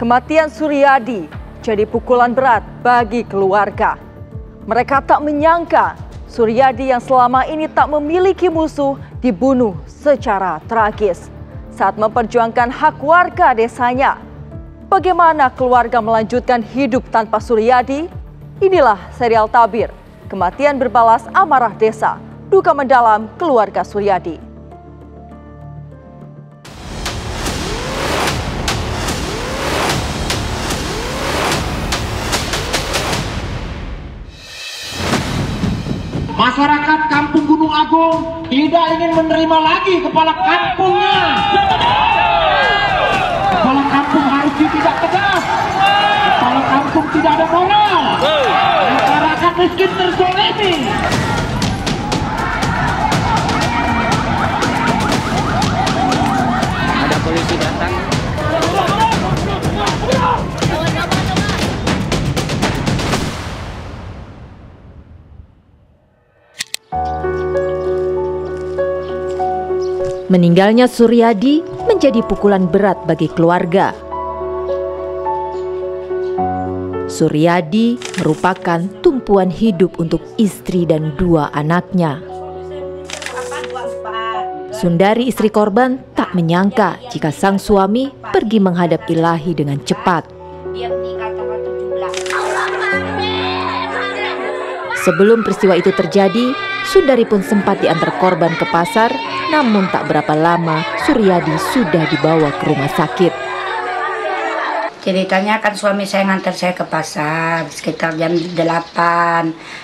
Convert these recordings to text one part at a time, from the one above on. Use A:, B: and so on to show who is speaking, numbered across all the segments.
A: Kematian Suryadi jadi pukulan berat bagi keluarga. Mereka tak menyangka Suryadi yang selama ini tak memiliki musuh dibunuh secara tragis saat memperjuangkan hak warga desanya. Bagaimana keluarga melanjutkan hidup tanpa Suryadi? Inilah serial Tabir, Kematian Berbalas Amarah Desa, duka mendalam keluarga Suryadi.
B: Masyarakat Kampung Gunung Agung tidak ingin menerima lagi kepala kampungnya. Kepala kampung harus ditindak tegas. Kepala kampung tidak ada moral. Masyarakat miskin terzolimi.
C: Ada polisi datang.
D: Meninggalnya Suryadi menjadi pukulan berat bagi keluarga. Suryadi merupakan tumpuan hidup untuk istri dan 2 anaknya. Sundari, istri korban, tak menyangka jika sang suami pergi menghadap Ilahi dengan cepat. Sebelum peristiwa itu terjadi, Sundari pun sempat diantar korban ke pasar, namun tak berapa lama Suryadi sudah dibawa ke rumah sakit.
E: Ceritanya kan suami saya ngantar saya ke pasar sekitar jam 8.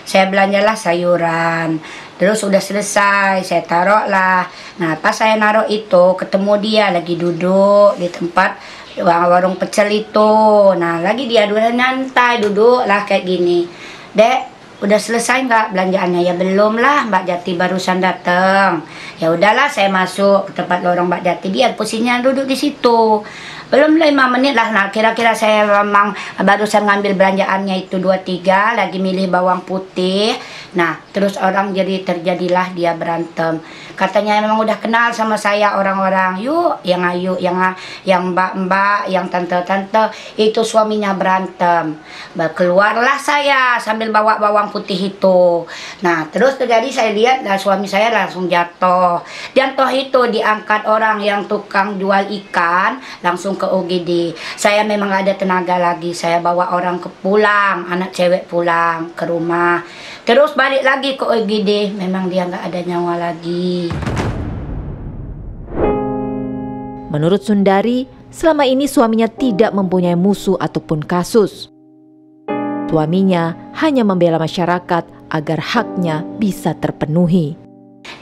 E: Saya belanjalah sayuran. Terus udah selesai, saya taruh lah. Nah, pas saya naruh itu, ketemu dia lagi duduk di tempat warung pecel itu. Nah, lagi dia duduk nyantai, duduk lah kayak gini. Dek, udah selesai nggak belanjaannya? Ya belum lah, Mbak Jati barusan datang. Ya udahlah, saya masuk ke tempat lorong Mbak Jati, dia posisinya duduk di situ. Belum 5 menit lah, nah kira-kira saya memang barusan ngambil belanjaannya itu 2-3, lagi milih bawang putih. Nah, terus orang jadi terjadilah dia berantem. Katanya memang udah kenal sama saya orang-orang, yuk yang ayu, yang mbak-mbak, yang tante-tante, itu suaminya berantem. Keluarlah saya sambil bawa bawang putih itu. Nah, terus terjadi saya lihat nah, suami saya langsung jatuh. Dan toh itu diangkat orang yang tukang jual ikan langsung ke UGD. Saya memang gak ada tenaga lagi. Saya bawa orang pulang, anak cewek pulang ke rumah. Terus balik lagi ke UGD. Memang dia gak ada nyawa lagi.
D: Menurut Sundari, selama ini suaminya tidak mempunyai musuh ataupun kasus. Suaminya hanya membela masyarakat agar haknya bisa terpenuhi.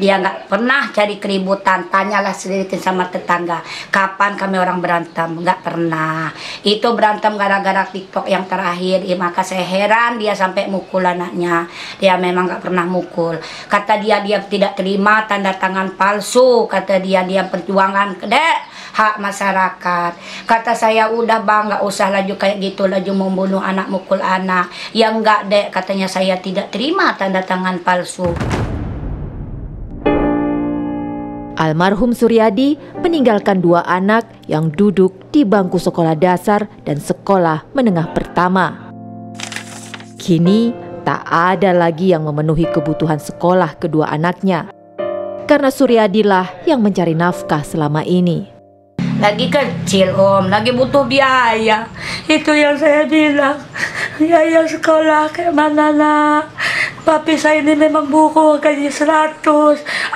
E: Dia nggak pernah cari keributan, tanyalah selidikin sama tetangga. Kapan kami orang berantem? Nggak pernah. Itu berantem gara-gara TikTok yang terakhir. Ya, maka saya heran dia sampai mukul anaknya. Dia memang nggak pernah mukul. Kata dia tidak terima tanda tangan palsu. Kata dia perjuangan, Dek, hak masyarakat. Kata saya, udah bang, nggak usah laju kayak gitu, laju membunuh anak, mukul anak. Ya enggak, Dek, katanya saya tidak terima tanda tangan palsu.
D: Almarhum Suryadi meninggalkan 2 anak yang duduk di bangku sekolah dasar dan sekolah menengah pertama. Kini tak ada lagi yang memenuhi kebutuhan sekolah kedua anaknya, karena Suryadilah yang mencari nafkah selama ini.
E: Lagi kecil om, lagi butuh biaya. Itu yang saya bilang, biaya sekolah kayak mana nak? Papi saya ini memang buku gaji 100.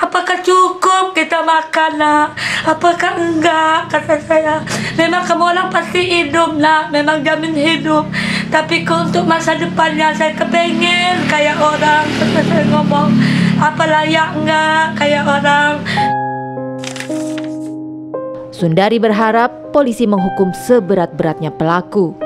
E: Apakah cukup kita makan nak? Apakah enggak? Kata saya, memang kamu orang pasti hidup nak, memang jamin hidup. Tapi untuk masa depannya saya kepengen kayak orang. Kata saya ngomong, apa layak enggak kayak orang.
D: Sundari berharap polisi menghukum seberat-beratnya pelaku.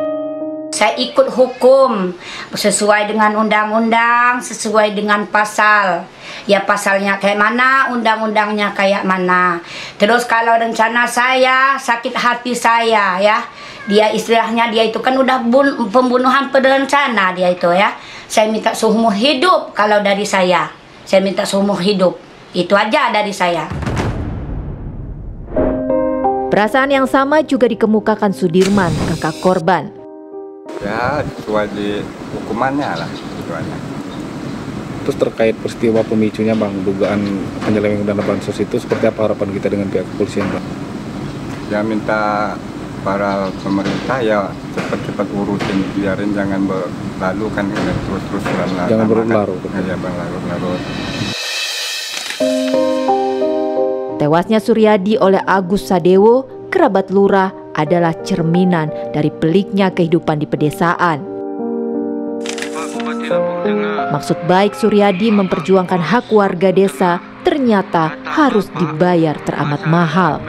E: Saya ikut hukum sesuai dengan undang-undang, sesuai dengan pasal. Ya pasalnya kayak mana, undang-undangnya kayak mana. Terus kalau rencana saya, sakit hati saya ya. Dia istilahnya dia itu kan udah pembunuhan berencana dia itu ya. Saya minta seumur hidup kalau dari saya. Saya minta seumur hidup. Itu aja dari saya.
D: Perasaan yang sama juga dikemukakan Sudirman, kakak korban.
C: Ya, sesuai di hukumannya lah.
F: Terus terkait peristiwa pemicunya Bang, dugaan penyelewengan dana bansos itu, seperti apa harapan kita dengan pihak kepolisian Bang?
C: Ya minta para pemerintah ya cepat-cepat urusin, biarin jangan berlalu kan, terus-terus berlarut.
F: Jangan berlarut.
C: Ya, berlarut.
D: Tewasnya Suryadi oleh Agus Sadewo, kerabat lurah, adalah cerminan dari peliknya kehidupan di pedesaan. Maksud baik Suryadi memperjuangkan hak warga desa ternyata harus dibayar teramat mahal.